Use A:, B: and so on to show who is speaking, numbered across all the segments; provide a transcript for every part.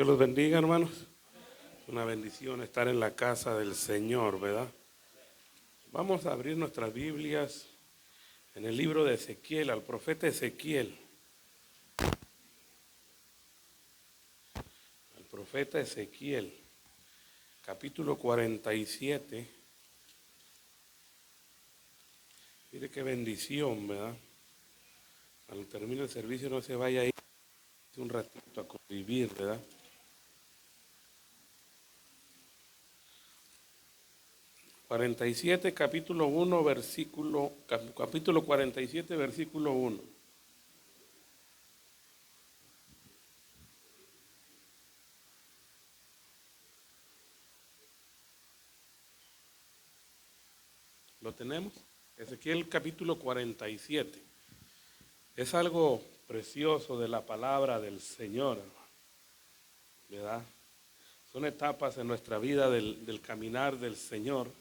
A: Dios los bendiga, hermanos. Es una bendición estar en la casa del Señor, ¿verdad? Vamos a abrir nuestras Biblias en el libro de Ezequiel, al profeta Ezequiel. Al profeta Ezequiel, capítulo 47. Mire qué bendición, ¿verdad? Al terminar el servicio no se vaya a ir un ratito a convivir, ¿verdad? Capítulo 47, versículo 1. ¿Lo tenemos? Ezequiel capítulo 47. Es algo precioso de la palabra del Señor, ¿verdad? Son etapas en nuestra vida del caminar del Señor.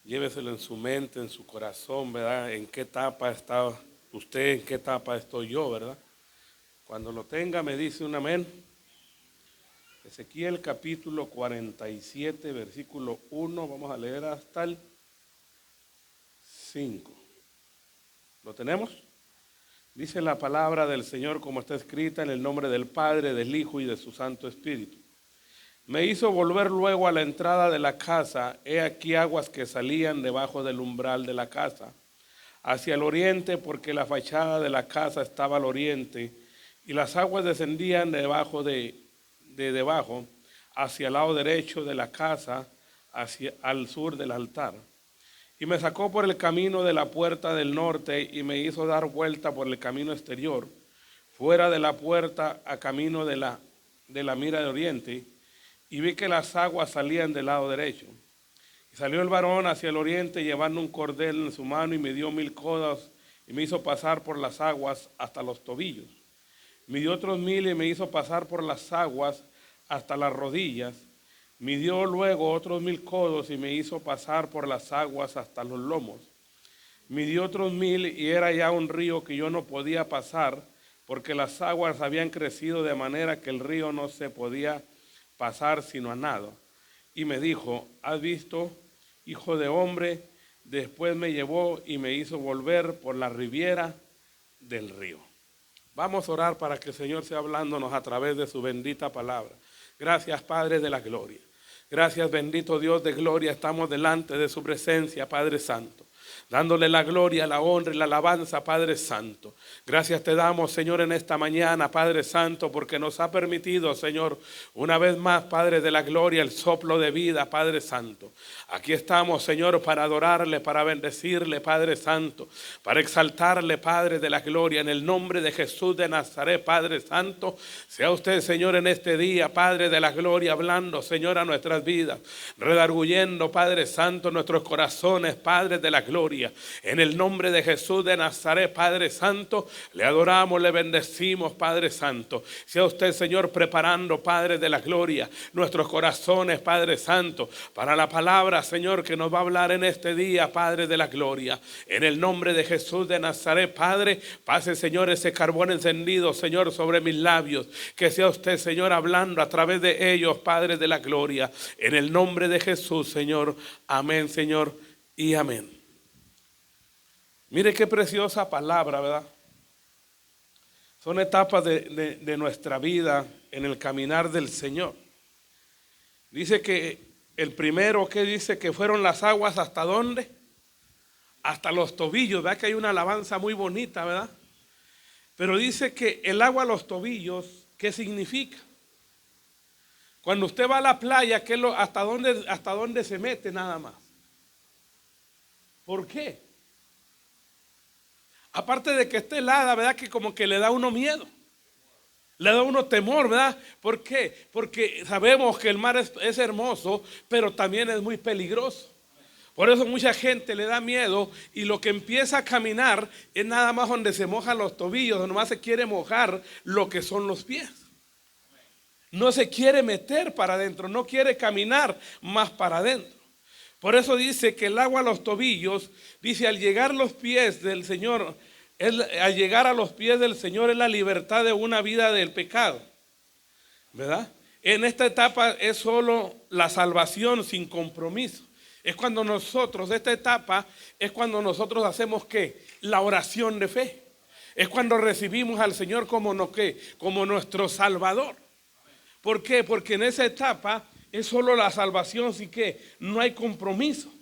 A: Lléveselo en su mente, en su corazón, ¿verdad? ¿En qué etapa está usted? ¿En qué etapa estoy yo, verdad? Cuando lo tenga me dice un amén. Ezequiel capítulo 47, versículo 1. Vamos a leer hasta el 5. ¿Lo tenemos? Dice la palabra del Señor como está escrita en el nombre del Padre, del Hijo y de su Santo Espíritu. Me hizo volver luego a la entrada de la casa, he aquí aguas que salían debajo del umbral de la casa, hacia el oriente, porque la fachada de la casa estaba al oriente, y las aguas descendían debajo debajo, hacia el lado derecho de la casa, hacia al sur del altar. Y me sacó por el camino de la puerta del norte, y me hizo dar vuelta por el camino exterior, fuera de la puerta a camino de la mira de oriente, y vi que las aguas salían del lado derecho. Y salió el varón hacia el oriente llevando un cordel en su mano y me dio 1000 codos y me hizo pasar por las aguas hasta los tobillos. Me dio otros 1000 y me hizo pasar por las aguas hasta las rodillas. Me dio luego otros 1000 codos y me hizo pasar por las aguas hasta los lomos. Me dio otros 1000 y era ya un río que yo no podía pasar porque las aguas habían crecido de manera que el río no se podía pasar sino a nado. Y me dijo, ¿has visto, hijo de hombre? Después me llevó y me hizo volver por la riviera del río. Vamos a orar para que el Señor sea hablándonos a través de su bendita palabra. Gracias, Padre de la gloria. Gracias, bendito Dios de gloria. Estamos delante de su presencia, Padre Santo, dándole la gloria, la honra y la alabanza, Padre Santo. Gracias te damos, Señor, en esta mañana, Padre Santo, porque nos ha permitido, Señor, una vez más, Padre de la gloria, el soplo de vida, Padre Santo. Aquí estamos, Señor, para adorarle, para bendecirle, Padre Santo, para exaltarle, Padre de la gloria, en el nombre de Jesús de Nazaret, Padre Santo. Sea usted, Señor, en este día, Padre de la gloria, hablando, Señor, a nuestras vidas, redarguyendo, Padre Santo, nuestros corazones, Padre de la gloria. En el nombre de Jesús de Nazaret, Padre Santo, le adoramos, le bendecimos, Padre Santo. Sea usted, Señor, preparando, Padre de la gloria, nuestros corazones, Padre Santo, para la palabra, Señor, que nos va a hablar en este día, Padre de la gloria. En el nombre de Jesús de Nazaret, Padre, pase, Señor, ese carbón encendido, Señor, sobre mis labios. Que sea usted, Señor, hablando a través de ellos, Padre de la gloria. En el nombre de Jesús, Señor. Amén, Señor, y amén. Mire qué preciosa palabra, ¿verdad? Son etapas de nuestra vida en el caminar del Señor. Dice que el primero, que dice que fueron las aguas hasta ¿dónde? Hasta los tobillos, ¿verdad? Que hay una alabanza muy bonita, ¿verdad? Pero dice que el agua a los tobillos, ¿qué significa? Cuando usted va a la playa, ¿hasta dónde se mete nada más? ¿Por qué? Aparte de que esté helada, ¿verdad? Que como que le da a uno miedo. Le da a uno temor, ¿verdad? ¿Por qué? Porque sabemos que el mar es hermoso, pero también es muy peligroso. Por eso mucha gente le da miedo y lo que empieza a caminar es nada más donde se mojan los tobillos, donde más se quiere mojar lo que son los pies. No se quiere meter para adentro, no quiere caminar más para adentro. Por eso dice que el agua a los tobillos, dice, al llegar los pies del Señor, al llegar a los pies del Señor es la libertad de una vida del pecado, ¿verdad? En esta etapa es solo la salvación sin compromiso. Es cuando nosotros, esta etapa es cuando nosotros hacemos ¿qué? La oración de fe. Es cuando recibimos al Señor como, no, ¿qué? Como nuestro Salvador. ¿Por qué? Porque en esa etapa es solo la salvación, sí que no hay compromiso.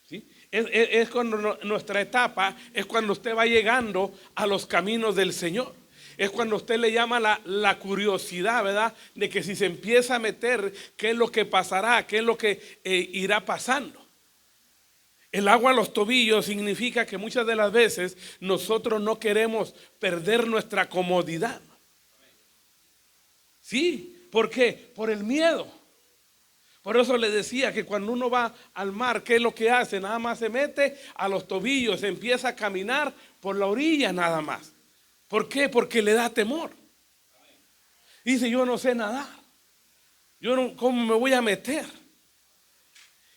A: ¿Sí? Es cuando nuestra etapa es cuando usted va llegando a los caminos del Señor. Es cuando usted le llama la curiosidad, ¿verdad? De que si se empieza a meter, ¿qué es lo que pasará? ¿Qué es lo que irá pasando? El agua a los tobillos significa que muchas de las veces nosotros no queremos perder nuestra comodidad. Sí, ¿por qué? Por el miedo. Por eso le decía que cuando uno va al mar, ¿qué es lo que hace? Nada más se mete a los tobillos, empieza a caminar por la orilla nada más. ¿Por qué? Porque le da temor. Dice, yo no sé nadar. ¿Cómo me voy a meter?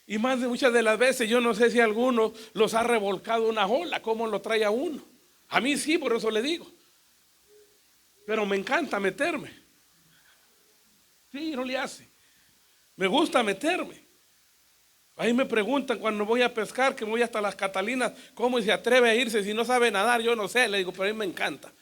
A: Y más de muchas de las veces, yo no sé si alguno los ha revolcado una ola, ¿cómo lo trae a uno? A mí sí, por eso le digo. Pero me encanta meterme. Sí, no le hace. Me gusta meterme. Ahí me preguntan cuando voy a pescar, que voy hasta las Catalinas, ¿cómo se atreve a irse si no sabe nadar? Yo no sé, le digo, pero a mí me encanta.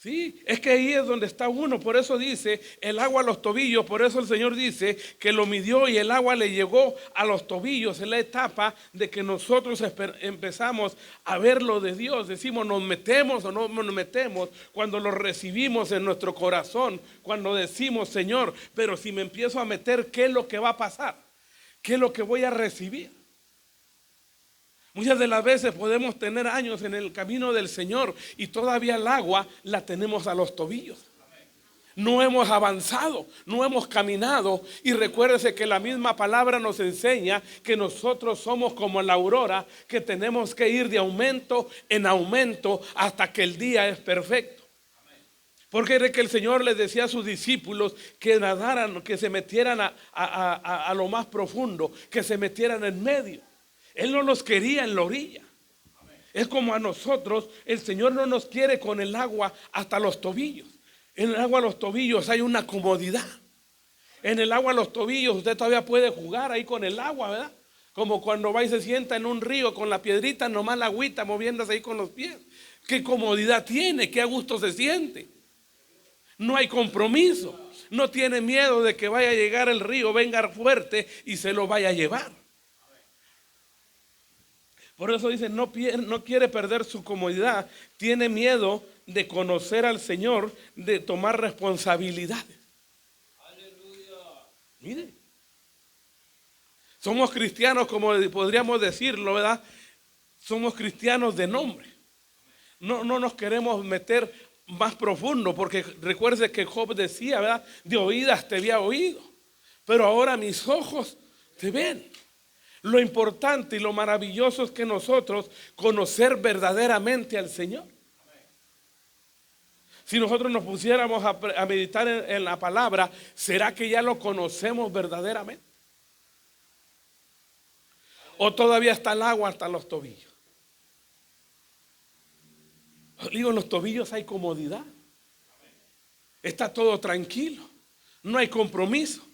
A: Sí, es que ahí es donde está uno. Por eso dice el agua a los tobillos. Por eso el Señor dice que lo midió y el agua le llegó a los tobillos. Es la etapa de que nosotros empezamos a ver lo de Dios. Decimos, nos metemos o no nos metemos cuando lo recibimos en nuestro corazón. Cuando decimos, Señor, pero si me empiezo a meter, ¿qué es lo que va a pasar? ¿Qué es lo que voy a recibir? Muchas de las veces podemos tener años en el camino del Señor y todavía el agua la tenemos a los tobillos. No hemos avanzado, no hemos caminado. Y recuérdese que la misma palabra nos enseña que nosotros somos como la aurora, que tenemos que ir de aumento en aumento hasta que el día es perfecto. Porque era que el Señor les decía a sus discípulos que nadaran, que se metieran a lo más profundo, que se metieran en medio. Él no los quería en la orilla. Es como a nosotros, el Señor no nos quiere con el agua hasta los tobillos. En el agua a los tobillos hay una comodidad. En el agua a los tobillos usted todavía puede jugar ahí con el agua, ¿verdad? Como cuando va y se sienta en un río con la piedrita, nomás la agüita moviéndose ahí con los pies. Qué comodidad tiene, qué a gusto se siente. No hay compromiso. No tiene miedo de que vaya a llegar el río, venga fuerte y se lo vaya a llevar. Por eso dice, no quiere perder su comodidad, tiene miedo de conocer al Señor, de tomar responsabilidades. Aleluya. Mire, somos cristianos, como podríamos decirlo, ¿verdad? Somos cristianos de nombre. No nos queremos meter más profundo, porque recuerde que Job decía, ¿verdad? De oídas te había oído, pero ahora mis ojos te ven. Lo importante y lo maravilloso es que nosotros conocer verdaderamente al Señor. Si nosotros nos pusiéramos a meditar en la palabra, ¿será que ya lo conocemos verdaderamente? ¿O todavía está el agua hasta los tobillos? Digo, en los tobillos hay comodidad. Está todo tranquilo. No hay compromiso.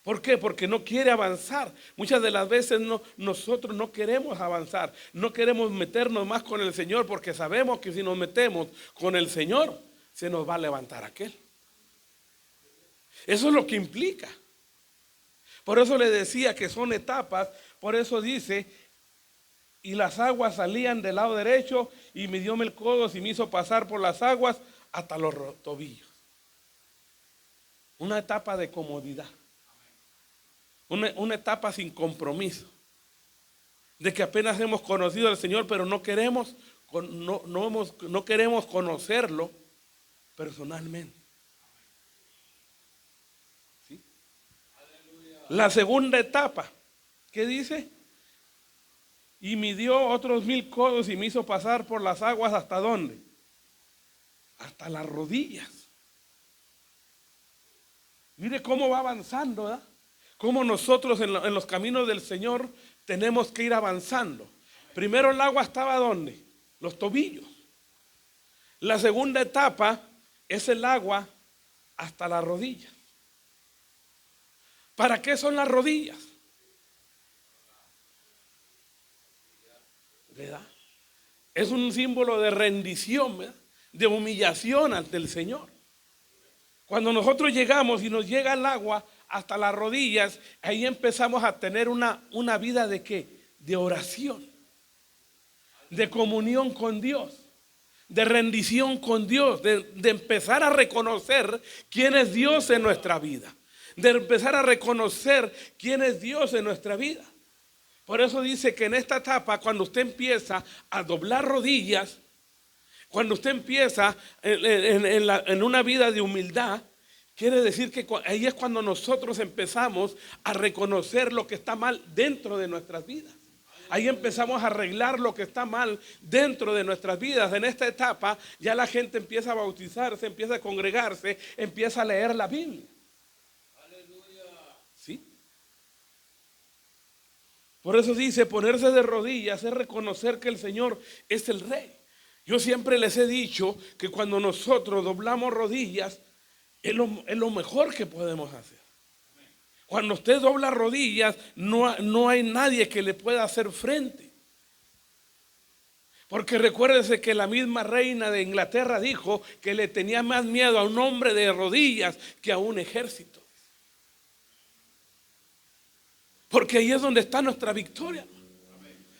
A: ¿Por qué? Porque no quiere avanzar. Muchas de las veces nosotros no queremos avanzar. No queremos meternos más con el Señor porque sabemos que si nos metemos con el Señor, se nos va a levantar aquel. Eso es lo que implica. Por eso le decía que son etapas. Por eso dice, y las aguas salían del lado derecho y midióme el codo y me hizo pasar por las aguas hasta los tobillos. Una etapa de comodidad. Una etapa sin compromiso, de que apenas hemos conocido al Señor, pero no queremos conocerlo personalmente. ¿Sí? La segunda etapa, ¿qué dice? Y midió otros 1000 codos y me hizo pasar por las aguas ¿hasta dónde? Hasta las rodillas. Mire cómo va avanzando, ¿verdad? Cómo nosotros en los caminos del Señor tenemos que ir avanzando. Primero el agua estaba ¿dónde? Los tobillos. La segunda etapa es el agua hasta la rodilla. ¿Para qué son las rodillas? ¿Verdad? Es un símbolo de rendición, ¿verdad? De humillación ante el Señor. Cuando nosotros llegamos y nos llega el agua hasta las rodillas, ahí empezamos a tener una vida de ¿qué? De oración, de comunión con Dios, de rendición con Dios, de empezar a reconocer quién es Dios en nuestra vida, de empezar a reconocer quién es Dios en nuestra vida. Por eso dice que en esta etapa, cuando usted empieza a doblar rodillas, cuando usted empieza en una vida de humildad, quiere decir que ahí es cuando nosotros empezamos a reconocer lo que está mal dentro de nuestras vidas. Ahí empezamos a arreglar lo que está mal dentro de nuestras vidas. En esta etapa ya la gente empieza a bautizarse, empieza a congregarse, empieza a leer la Biblia. ¿Sí? Por eso dice, ponerse de rodillas es reconocer que el Señor es el Rey. Yo siempre les he dicho que cuando nosotros doblamos rodillas, es lo mejor que podemos hacer. Cuando usted dobla rodillas, no hay nadie que le pueda hacer frente. Porque recuérdese que la misma reina de Inglaterra dijo que le tenía más miedo a un hombre de rodillas que a un ejército. Porque ahí es donde está nuestra victoria.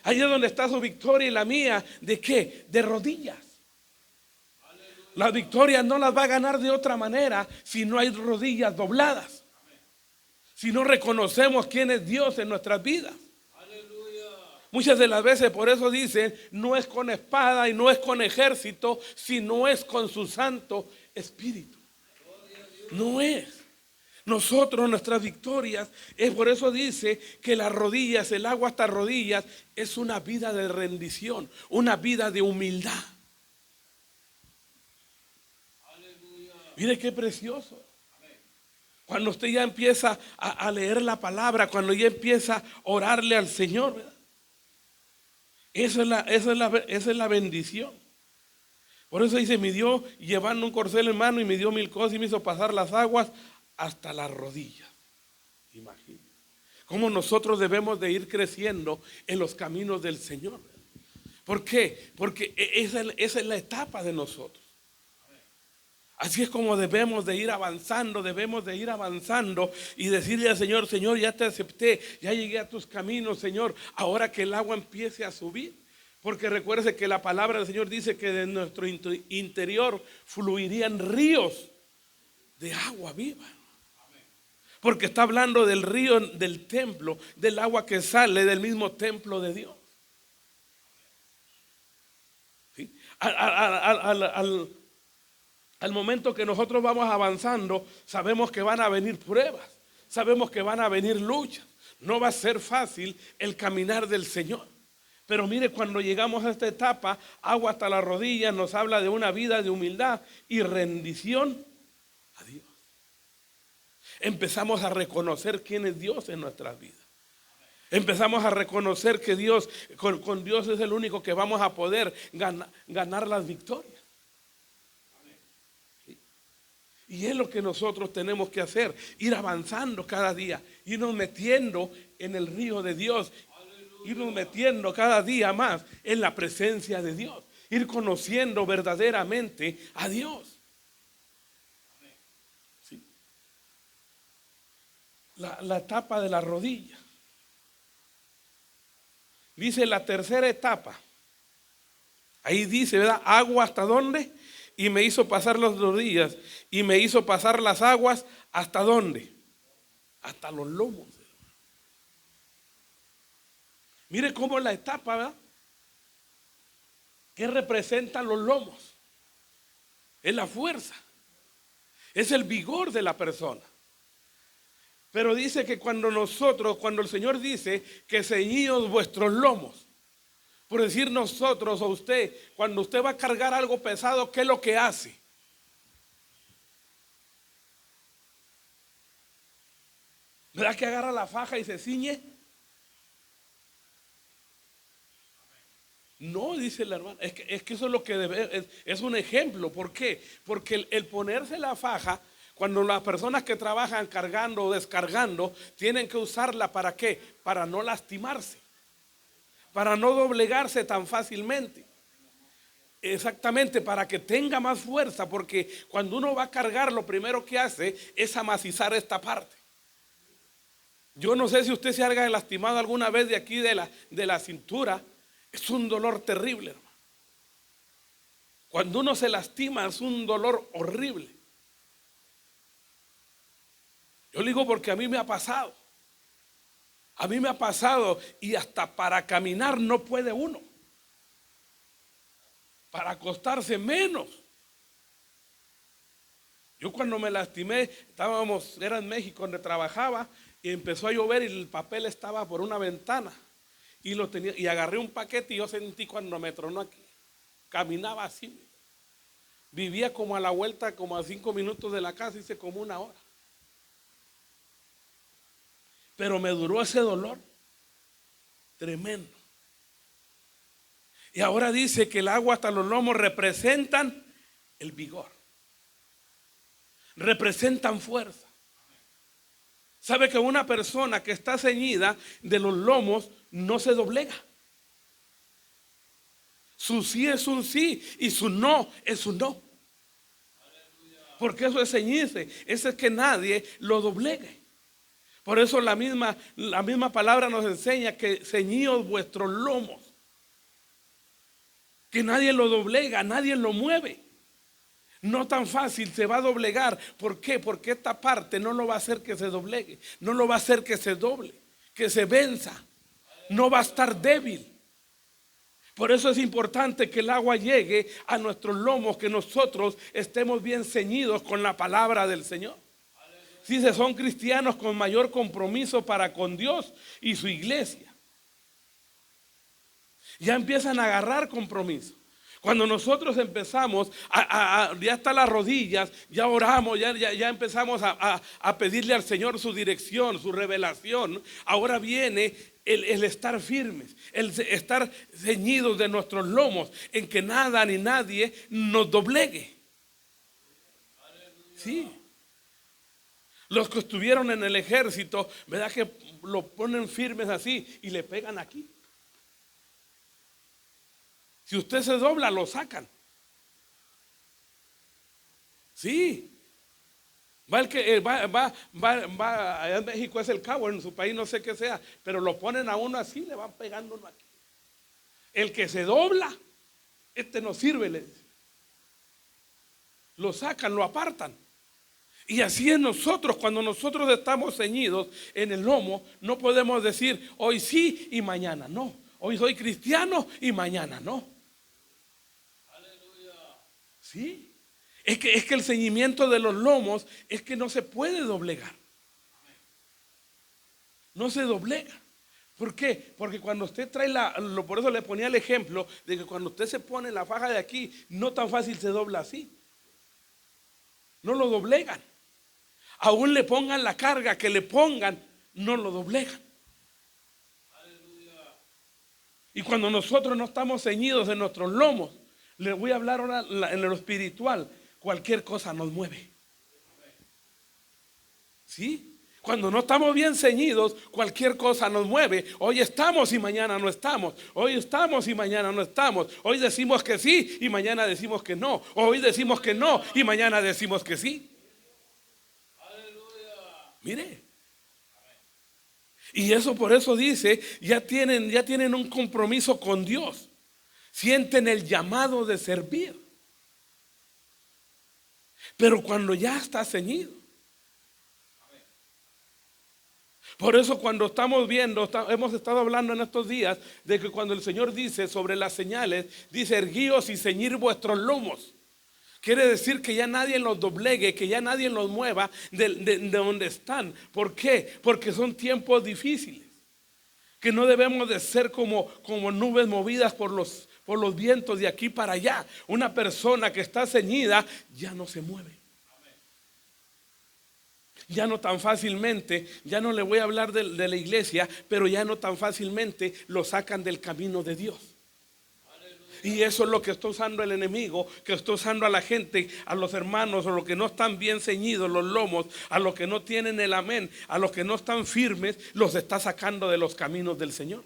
A: Ahí es donde está su victoria y la mía. ¿De qué? De rodillas. Las victorias no las va a ganar de otra manera si no hay rodillas dobladas. Si no reconocemos quién es Dios en nuestras vidas. Muchas de las veces por eso dicen, no es con espada y no es con ejército, sino es con su Santo Espíritu. No es. Nosotros, nuestras victorias, es por eso dice que las rodillas, el agua hasta rodillas, es una vida de rendición, una vida de humildad. Mire qué precioso. Cuando usted ya empieza a leer la palabra, cuando ya empieza a orarle al Señor, ¿verdad? Esa es la bendición. Por eso dice, me dio llevando un corcel en mano y me dio 1000 cosas y me hizo pasar las aguas hasta las rodillas. Imagínate cómo nosotros debemos de ir creciendo en los caminos del Señor. ¿Por qué? Porque esa es la etapa de nosotros. Así es como debemos de ir avanzando y decirle al Señor, Señor, ya te acepté, ya llegué a tus caminos, Señor, ahora que el agua empiece a subir. Porque recuerde que la palabra del Señor dice que de nuestro interior fluirían ríos de agua viva. Porque está hablando del río del templo, del agua que sale del mismo templo de Dios. ¿Sí? Al momento que nosotros vamos avanzando, sabemos que van a venir pruebas, sabemos que van a venir luchas. No va a ser fácil el caminar del Señor. Pero mire, cuando llegamos a esta etapa, agua hasta la rodilla, nos habla de una vida de humildad y rendición a Dios. Empezamos a reconocer quién es Dios en nuestras vidas. Empezamos a reconocer que Dios, con Dios es el único que vamos a poder ganar las victorias. Y es lo que nosotros tenemos que hacer, ir avanzando cada día, irnos metiendo en el río de Dios, irnos metiendo cada día más en la presencia de Dios, ir conociendo verdaderamente a Dios. ¿Sí? La etapa de la rodilla. Dice la tercera etapa. Ahí dice, ¿verdad? Agua hasta dónde. Y me hizo pasar las rodillas y me hizo pasar las aguas hasta dónde. Hasta los lomos. Mire cómo la etapa, ¿verdad? ¿Qué representan los lomos? Es la fuerza. Es el vigor de la persona. Pero dice que cuando el Señor dice que ceñíos vuestros lomos, por decir nosotros o usted, cuando usted va a cargar algo pesado, ¿qué es lo que hace? ¿Verdad que agarra la faja y se ciñe? No, dice la hermana, es que eso es lo que es un ejemplo. ¿Por qué? Porque el ponerse la faja, cuando las personas que trabajan cargando o descargando, tienen que usarla ¿para qué? Para no lastimarse, para no doblegarse tan fácilmente. Exactamente, para que tenga más fuerza, porque cuando uno va a cargar, lo primero que hace es amacizar esta parte. Yo no sé si usted se haya lastimado alguna vez de aquí de la cintura. Es un dolor terrible, hermano. Cuando uno se lastima es un dolor horrible. Yo le digo porque a mí me ha pasado. A mí me ha pasado y hasta para caminar no puede uno. Para acostarse menos. Yo cuando me lastimé, era en México donde trabajaba y empezó a llover y el papel estaba por una ventana. Y lo tenía, y agarré un paquete y yo sentí cuando me tronó aquí. Caminaba así. Vivía como a la vuelta, como a 5 minutos de la casa, hice como 1 hora. Pero me duró ese dolor tremendo. Y ahora dice que el agua hasta los lomos representan el vigor. Representan fuerza. Sabe que una persona que está ceñida de los lomos no se doblega. Su sí es un sí y su no es un no. Porque eso es ceñirse, eso es que nadie lo doblegue. Por eso la misma palabra nos enseña que ceñíos vuestros lomos. Que nadie lo doblega, nadie lo mueve. No tan fácil se va a doblegar. ¿Por qué? Porque esta parte no lo va a hacer que se doblegue, no lo va a hacer que se doble, que se venza. No va a estar débil. Por eso es importante que el agua llegue a nuestros lomos, que nosotros estemos bien ceñidos con la palabra del Señor. Si se son cristianos con mayor compromiso para con Dios y su iglesia, ya empiezan a agarrar compromiso. Cuando nosotros empezamos ya hasta las rodillas, ya oramos, ya empezamos a pedirle al Señor su dirección, su revelación. Ahora viene el estar firmes, el estar ceñidos de nuestros lomos, en que nada ni nadie nos doblegue. Sí. Los que estuvieron en el ejército, ¿verdad que lo ponen firmes así y le pegan aquí? Si usted se dobla, lo sacan. Sí. Allá en México es el cabo, en su país no sé qué sea, pero lo ponen a uno así, le van pegando uno aquí. El que se dobla, este no sirve, le dice. Lo sacan, lo apartan. Y así es nosotros, cuando nosotros estamos ceñidos en el lomo, no podemos decir hoy sí y mañana no. Hoy soy cristiano y mañana no. Sí. Es que el ceñimiento de los lomos es que no se puede doblegar. No se doblega. ¿Por qué? Porque cuando usted trae por eso le ponía el ejemplo de que cuando usted se pone la faja de aquí, no tan fácil se dobla así. No lo doblegan. Aún le pongan la carga que le pongan, no lo doblegan. Y cuando nosotros no estamos ceñidos en nuestros lomos, les voy a hablar ahora en lo espiritual, cualquier cosa nos mueve. ¿Sí? Cuando no estamos bien ceñidos, cualquier cosa nos mueve. Hoy estamos y mañana no estamos. Hoy estamos y mañana no estamos. Hoy decimos que sí y mañana decimos que no. Hoy decimos que no y mañana decimos que sí. Mire. Y eso por eso dice, ya tienen un compromiso con Dios. Sienten el llamado de servir. Pero cuando ya está ceñido. Por eso cuando estamos viendo, hemos estado hablando en estos días de que cuando el Señor dice sobre las señales, dice erguíos y ceñir vuestros lomos. Quiere decir que ya nadie los doblegue, que ya nadie los mueva de donde están. ¿Por qué? Porque son tiempos difíciles. Que no debemos de ser como nubes movidas por los vientos de aquí para allá. Una persona que está ceñida ya no se mueve. Ya no tan fácilmente, ya no le voy a hablar de la iglesia, pero ya no tan fácilmente lo sacan del camino de Dios. Y eso es lo que está usando el enemigo, que está usando a la gente, a los hermanos, a los que no están bien ceñidos los lomos, a los que no tienen el amén, a los que no están firmes, los está sacando de los caminos del Señor.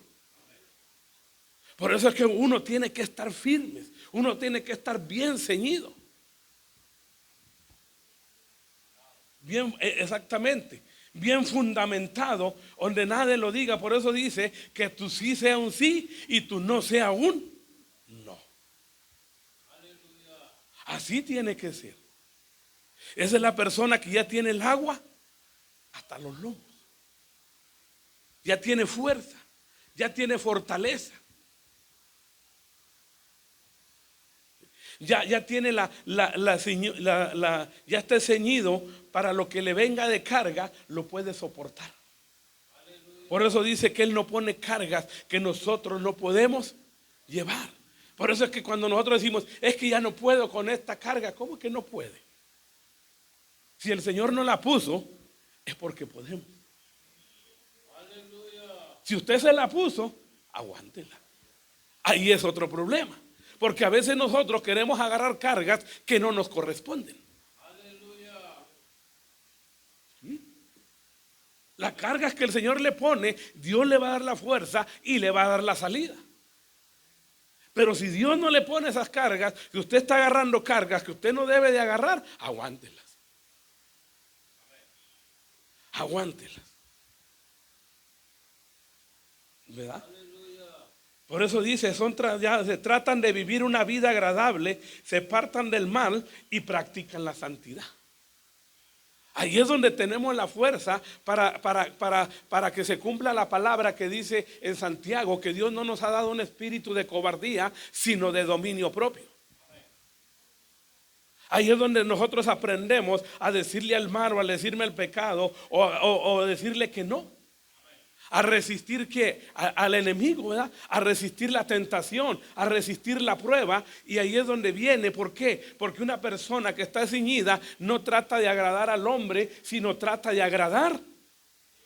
A: Por eso es que uno tiene que estar firme, uno tiene que estar bien ceñido. Bien, exactamente, bien fundamentado, donde nadie lo diga. Por eso dice que tu sí sea un sí y tu no sea un no. Así tiene que ser. Esa es la persona que ya tiene el agua hasta los lomos. Ya tiene fuerza, ya tiene fortaleza. Ya tiene ya está ceñido para lo que le venga de carga, lo puede soportar. Por eso dice que Él no pone cargas que nosotros no podemos llevar. Por eso es que cuando nosotros decimos, es que ya no puedo con esta carga, ¿cómo que no puede? Si el Señor no la puso, es porque podemos. Si usted se la puso, aguántela. Ahí es otro problema. Porque a veces nosotros queremos agarrar cargas que no nos corresponden. ¿Sí? Las cargas que el Señor le pone, Dios le va a dar la fuerza y le va a dar la salida. Pero si Dios no le pone esas cargas, si usted está agarrando cargas que usted no debe de agarrar, aguántelas. Aguántelas. ¿Verdad? Por eso dice, se tratan de vivir una vida agradable, se apartan del mal y practican la santidad. Ahí es donde tenemos la fuerza para que se cumpla la palabra que dice en Santiago, que Dios no nos ha dado un espíritu de cobardía, sino de dominio propio. Ahí es donde nosotros aprendemos a decirle al mal o a decirme el pecado o decirle que no. A resistir al enemigo, ¿verdad? A resistir la tentación, a resistir la prueba. Y ahí es donde viene. ¿Por qué? Porque una persona que está ceñida no trata de agradar al hombre, sino trata de agradar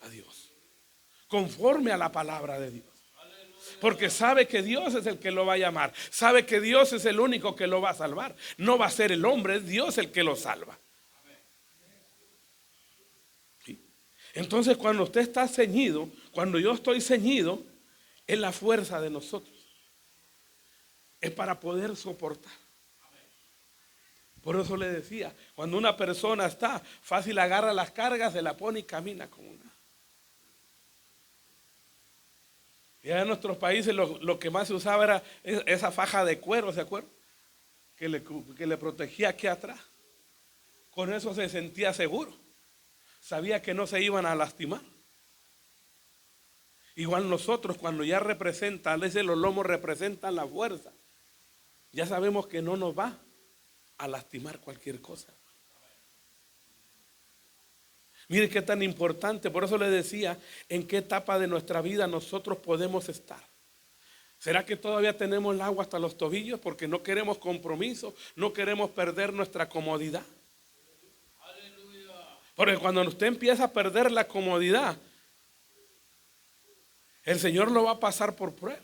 A: a Dios, conforme a la palabra de Dios. Porque sabe que Dios es el que lo va a llamar, sabe que Dios es el único que lo va a salvar. No va a ser el hombre, es Dios el que lo salva. Entonces, cuando usted está ceñido, cuando yo estoy ceñido, es la fuerza de nosotros. Es para poder soportar. Por eso le decía, cuando una persona está fácil, agarra las cargas, se la pone y camina como una. Ya en nuestros países lo que más se usaba era esa faja de cuero, ¿se acuerdan? Que le protegía aquí atrás. Con eso se sentía seguro. Sabía que no se iban a lastimar. Igual nosotros, cuando ya representan, a veces los lomos representan la fuerza, ya sabemos que no nos va a lastimar cualquier cosa. Mire qué tan importante, por eso le decía, en qué etapa de nuestra vida nosotros podemos estar. ¿Será que todavía tenemos el agua hasta los tobillos porque no queremos compromiso, no queremos perder nuestra comodidad? Porque cuando usted empieza a perder la comodidad, el Señor lo va a pasar por prueba.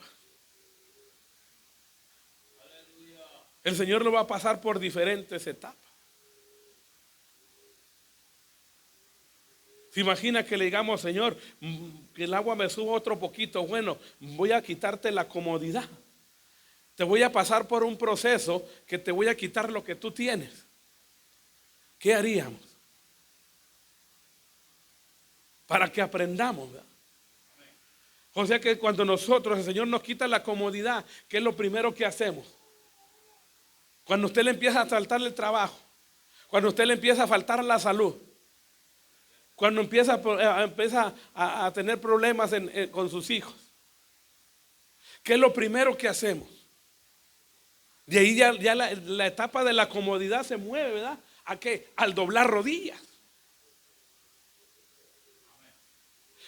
A: El Señor lo va a pasar por diferentes etapas. ¿Se imagina que le digamos, Señor, que el agua me suba otro poquito? Bueno, voy a quitarte la comodidad. Te voy a pasar por un proceso que te voy a quitar lo que tú tienes. ¿Qué haríamos? Para que aprendamos, ¿verdad? O sea que cuando nosotros, el Señor nos quita la comodidad, ¿qué es lo primero que hacemos? Cuando usted le empieza a faltar el trabajo, cuando usted le empieza a faltar la salud, cuando empieza a tener problemas con sus hijos, ¿qué es lo primero que hacemos? De ahí ya la etapa de la comodidad se mueve, ¿verdad? ¿A qué? Al doblar rodillas.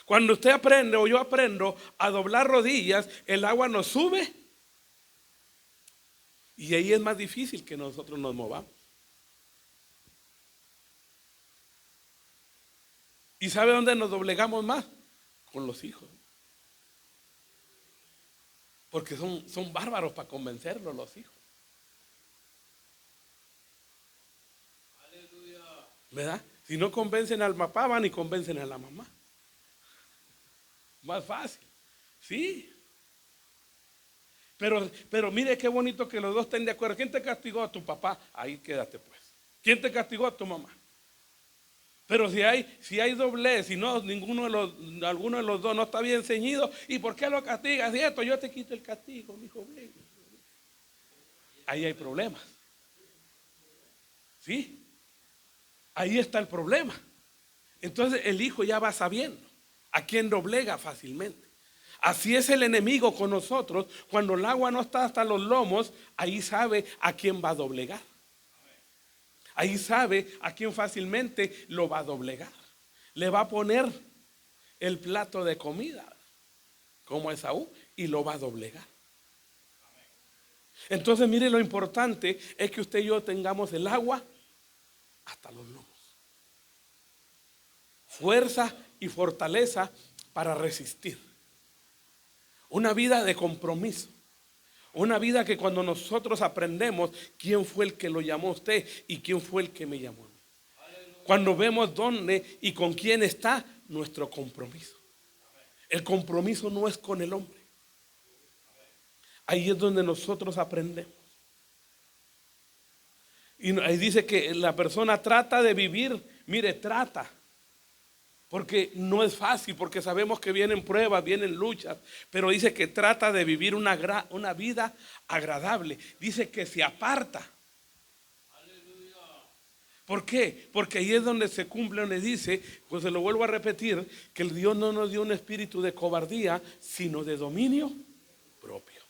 A: Cuando usted aprende o yo aprendo a doblar rodillas, el agua nos sube y ahí es más difícil que nosotros nos movamos. ¿Y sabe dónde nos doblegamos más? Con los hijos. Porque son bárbaros para convencerlos los hijos. ¿Verdad? Si no convencen al papá, van y convencen a la mamá. Más fácil. Sí. Pero mire qué bonito que los dos estén de acuerdo. ¿Quién te castigó? A tu papá. Ahí quédate pues. ¿Quién te castigó? A tu mamá. Pero si hay doblez, si no, alguno de los dos no está bien ceñido, ¿y por qué lo castigas? Y esto, yo te quito el castigo, mi hijo. Ahí hay problemas. ¿Sí? Ahí está el problema. Entonces el hijo ya va sabiendo a quién doblega fácilmente. Así es el enemigo con nosotros. Cuando el agua no está hasta los lomos, ahí sabe a quién va a doblegar. Ahí sabe a quién fácilmente lo va a doblegar. Le va a poner el plato de comida, como Esaú, y lo va a doblegar. Entonces mire, lo importante es que usted y yo tengamos el agua hasta los lomos. Fuerza y fortaleza para resistir. Una vida de compromiso. Una vida que cuando nosotros aprendemos quién fue el que lo llamó a usted y quién fue el que me llamó a mí. Cuando vemos dónde y con quién está nuestro compromiso. El compromiso no es con el hombre. Ahí es donde nosotros aprendemos. Y ahí dice que la persona trata de vivir, mire, trata. Porque no es fácil, porque sabemos que vienen pruebas, vienen luchas, pero dice que trata de vivir una vida agradable. Dice que se aparta. ¿Por qué? Porque ahí es donde se cumple, donde dice, pues se lo vuelvo a repetir, que el Dios no nos dio un espíritu de cobardía, sino de dominio propio.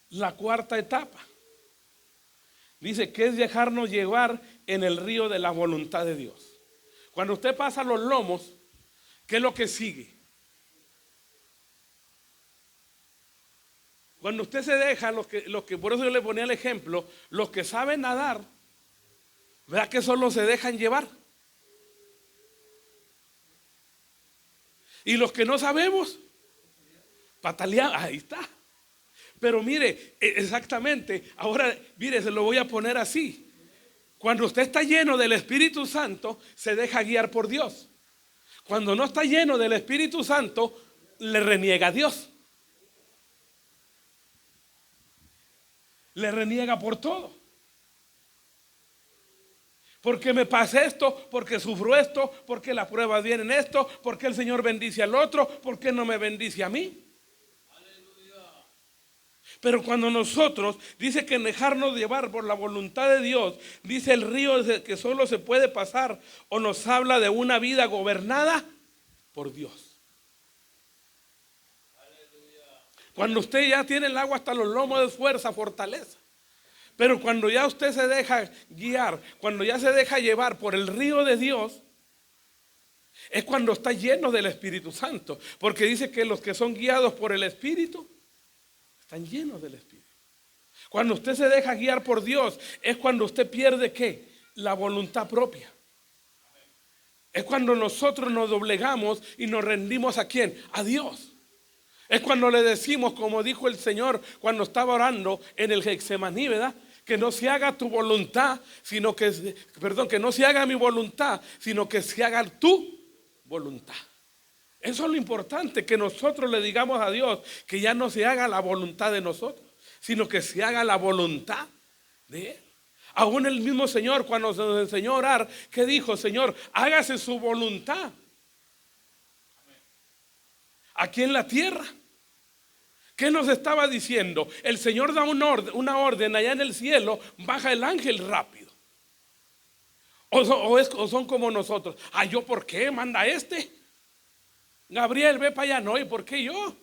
A: La cuarta etapa dice que es dejarnos llevar en el río de la voluntad de Dios. Cuando usted pasa los lomos, ¿qué es lo que sigue? Cuando usted se deja, los que por eso yo le ponía el ejemplo, los que saben nadar, ¿verdad que solo se dejan llevar? Y los que no sabemos, pataleamos, ahí está. Pero mire, exactamente, ahora mire, se lo voy a poner así. Cuando usted está lleno del Espíritu Santo, se deja guiar por Dios. Cuando no está lleno del Espíritu Santo, le reniega a Dios. Le reniega por todo. Porque me pasa esto, porque sufro esto, porque las pruebas vienen esto, porque el Señor bendice al otro, porque no me bendice a mí. Pero cuando nosotros, dice que dejarnos llevar por la voluntad de Dios, dice el río que solo se puede pasar, o nos habla de una vida gobernada por Dios. Cuando usted ya tiene el agua hasta los lomos, de fuerza, fortaleza. Pero cuando ya usted se deja guiar, cuando ya se deja llevar por el río de Dios, es cuando está lleno del Espíritu Santo. Porque dice que los que son guiados por el Espíritu están llenos del Espíritu. Cuando usted se deja guiar por Dios, es cuando usted pierde ¿qué? La voluntad propia. Es cuando nosotros nos doblegamos y nos rendimos ¿a quién? A Dios. Es cuando le decimos, como dijo el Señor cuando estaba orando en el Getsemaní, ¿verdad? Que no se haga tu voluntad, sino que, que no se haga mi voluntad, sino que se haga tu voluntad. Eso es lo importante, que nosotros le digamos a Dios que ya no se haga la voluntad de nosotros, sino que se haga la voluntad de Él. Aún el mismo Señor, cuando nos enseñó a orar, ¿qué dijo? Señor, hágase su voluntad aquí en la tierra. ¿Qué nos estaba diciendo? El Señor da una orden allá en el cielo, baja el ángel rápido. O son como nosotros. ¿Yo por qué? Manda este. Gabriel, ve para allá. No, ¿y por qué yo?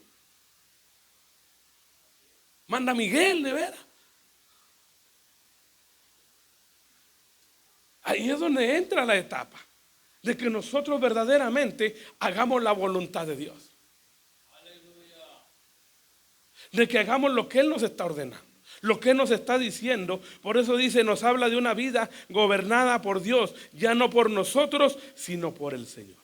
A: Manda Miguel, de veras. Ahí es donde entra la etapa de que nosotros verdaderamente hagamos la voluntad de Dios. De que hagamos lo que Él nos está ordenando, lo que Él nos está diciendo. Por eso dice, nos habla de una vida gobernada por Dios, ya no por nosotros, sino por el Señor.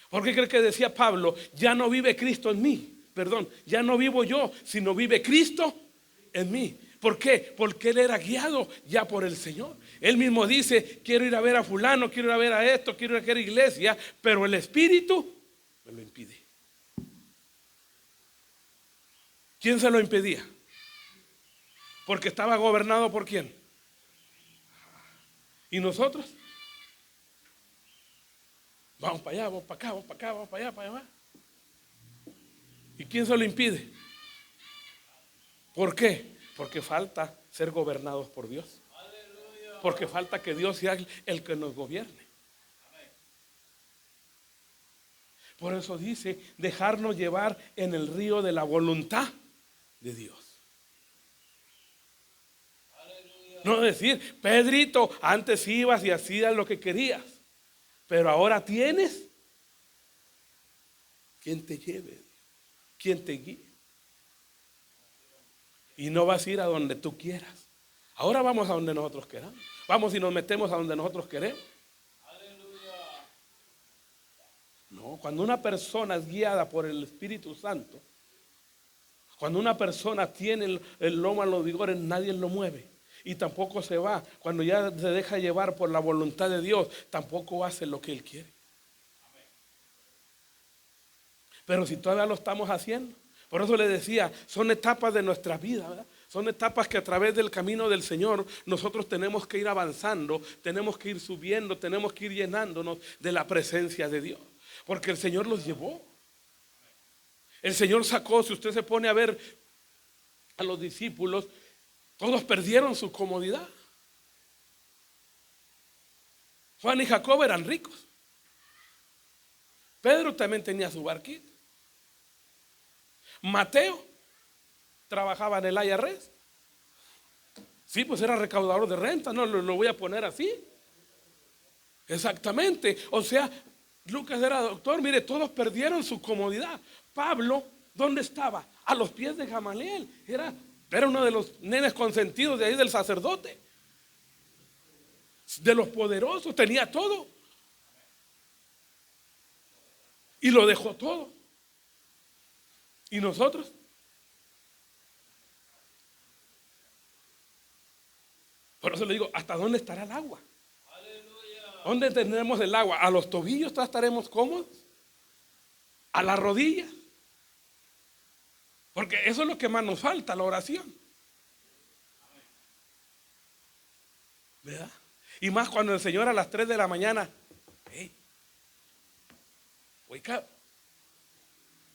A: ¿Por qué cree que decía Pablo? Ya no vive Cristo en mí. Perdón, ya no vivo yo, sino vive Cristo en mí. ¿Por qué? Porque él era guiado ya por el Señor. Él mismo dice, quiero ir a ver a fulano, quiero ir a ver a esto, quiero ir a aquella iglesia, pero el Espíritu me lo impide. ¿Quién se lo impedía? Porque estaba gobernado por quién. ¿Y nosotros? Vamos para allá, vamos para acá, vamos para acá, vamos para allá, para allá. ¿Y quién se lo impide? ¿Por qué? Porque falta ser gobernados por Dios. Porque falta que Dios sea el que nos gobierne. Por eso dice, dejarnos llevar en el río de la voluntad de Dios. No decir, Pedrito, antes ibas y hacías lo que querías, pero ahora tienes quien te lleve, quien te guíe. Y no vas a ir a donde tú quieras. Ahora vamos a donde nosotros queramos. Vamos y nos metemos a donde nosotros queremos. No, cuando una persona es guiada por el Espíritu Santo, cuando una persona tiene el lomo a los vigores, nadie lo mueve. Y tampoco se va. Cuando ya se deja llevar por la voluntad de Dios, tampoco hace lo que Él quiere. Pero si todavía lo estamos haciendo, por eso le decía, son etapas de nuestra vida, ¿verdad? Son etapas que a través del camino del Señor nosotros tenemos que ir avanzando, tenemos que ir subiendo, tenemos que ir llenándonos de la presencia de Dios. Porque el Señor los llevó. El Señor sacó, si usted se pone a ver a los discípulos, todos perdieron su comodidad. Juan y Jacob eran ricos. Pedro también tenía su barquito. Mateo trabajaba en el IRS. Sí, pues era recaudador de renta, no lo voy a poner así. Exactamente. O sea, Lucas era doctor. Mire, todos perdieron su comodidad. Pablo, ¿dónde estaba? A los pies de Gamaliel. Era uno de los nenes consentidos de ahí del sacerdote, de los poderosos, tenía todo. Y lo dejó todo. ¿Y nosotros? Por eso le digo, ¿hasta dónde estará el agua? ¿Dónde tendremos el agua? ¿A los tobillos estaremos cómodos? ¿A las rodillas? Porque eso es lo que más nos falta, la oración. ¿Verdad? Y más cuando el Señor a las 3 de la mañana, hey, wake up,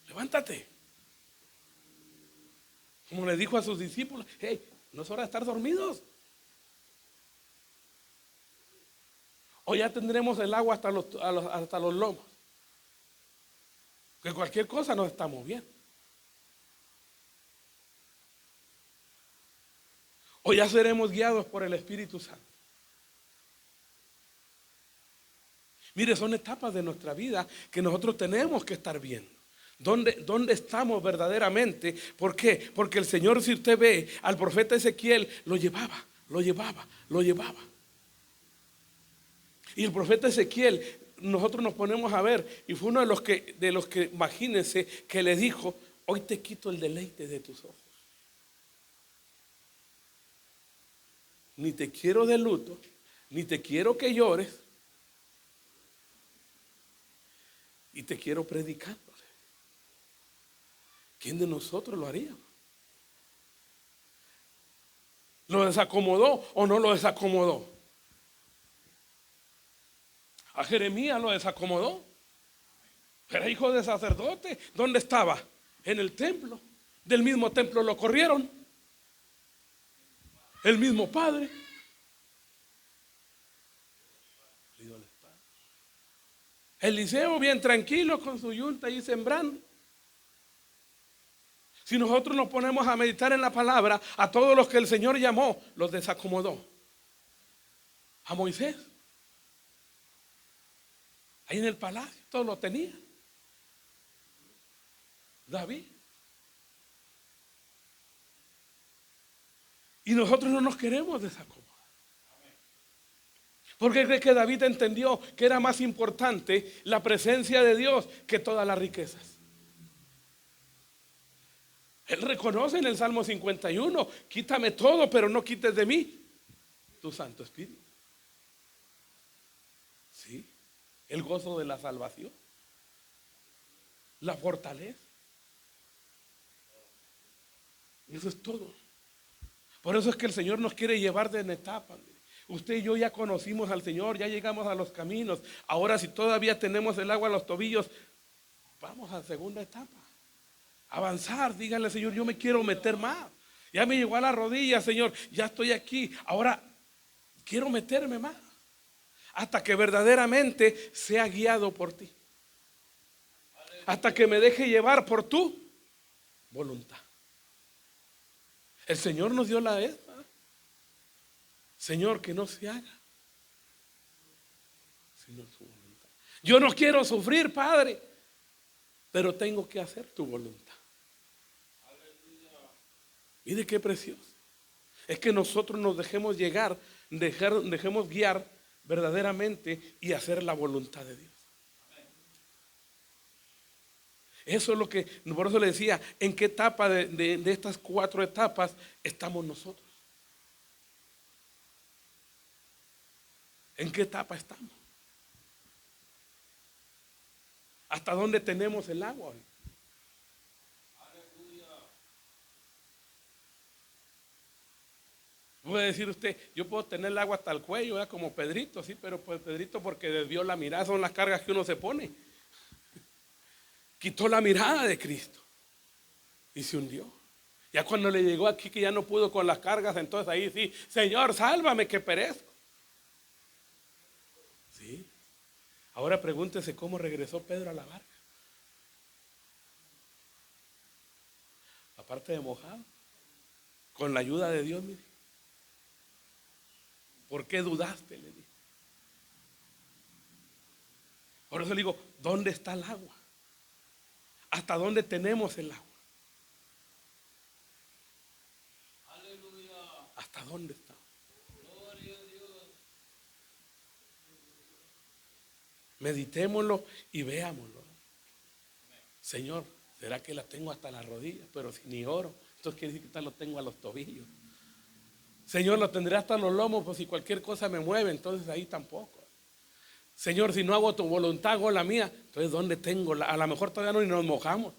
A: levántate. Como le dijo a sus discípulos, hey, no es hora de estar dormidos. O ya tendremos el agua hasta los lomos. Que cualquier cosa nos estamos viendo. O ya seremos guiados por el Espíritu Santo. Mire, son etapas de nuestra vida que nosotros tenemos que estar viendo. ¿Dónde estamos verdaderamente? ¿Por qué? Porque el Señor, si usted ve al profeta Ezequiel, lo llevaba. Y el profeta Ezequiel, nosotros nos ponemos a ver, y fue uno de los que imagínense, que le dijo, hoy te quito el deleite de tus ojos. Ni te quiero de luto, ni te quiero que llores, y te quiero predicándole. ¿Quién de nosotros lo haría? ¿Lo desacomodó o no lo desacomodó? A Jeremías lo desacomodó. Era hijo de sacerdote. ¿Dónde estaba? En el templo. Del mismo templo lo corrieron. El mismo padre. Eliseo bien tranquilo con su yunta ahí sembrando. Si nosotros nos ponemos a meditar en la palabra, a todos los que el Señor llamó, los desacomodó. A Moisés, ahí en el palacio, todo lo tenía. David. Y nosotros no nos queremos desacomodar. ¿Por qué cree que David entendió que era más importante la presencia de Dios que todas las riquezas? Él reconoce en el Salmo 51, quítame todo, pero no quites de mí tu Santo Espíritu. Sí, el gozo de la salvación, la fortaleza. Eso es todo. Por eso es que el Señor nos quiere llevar de en etapas. Usted y yo ya conocimos al Señor, ya llegamos a los caminos. Ahora, si todavía tenemos el agua a los tobillos, vamos a la segunda etapa. Avanzar, dígale, Señor, yo me quiero meter más. Ya me llegó a la rodilla, Señor, ya estoy aquí. Ahora quiero meterme más. Hasta que verdaderamente sea guiado por ti. Hasta que me deje llevar por tu voluntad. El Señor nos dio la edad. Señor, que no se haga sino su voluntad. Yo no quiero sufrir, Padre, pero tengo que hacer tu voluntad. Mire qué precioso. Es que nosotros nos dejemos llegar, dejemos guiar verdaderamente y hacer la voluntad de Dios. Eso es lo que, por eso le decía, ¿en qué etapa de estas 4 etapas estamos nosotros? ¿En qué etapa estamos? ¿Hasta dónde tenemos el agua? Puede decir usted, yo puedo tener el agua hasta el cuello, ¿verdad? Como Pedrito, sí, pero pues Pedrito porque desvió la mirada, son las cargas que uno se pone. Quitó la mirada de Cristo y se hundió. Ya cuando le llegó aquí que ya no pudo con las cargas, entonces ahí sí, Señor, sálvame que perezco. Sí. Ahora pregúntese cómo regresó Pedro a la barca. Aparte de mojado, con la ayuda de Dios, mire. ¿Por qué dudaste? Le dije. Por eso le digo, ¿dónde está el agua? ¿Hasta dónde tenemos el agua? Aleluya. ¿Hasta dónde está? Gloria a Dios. Meditémoslo y veámoslo. Señor, ¿será que la tengo hasta las rodillas? Pero si ni oro, entonces quiere decir que lo tengo a los tobillos. Señor, lo tendré hasta los lomos, pues si cualquier cosa me mueve, entonces ahí tampoco. Señor, si no hago tu voluntad, hago la mía. Entonces, ¿dónde tengo? A lo mejor todavía no ni nos mojamos.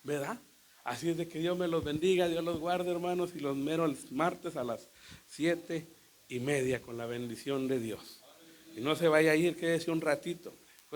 A: ¿Verdad? Así es de que Dios me los bendiga, Dios los guarde, hermanos, y los mero el martes a las 7:30 con la bendición de Dios. Y no se vaya a ir, quédese un ratito.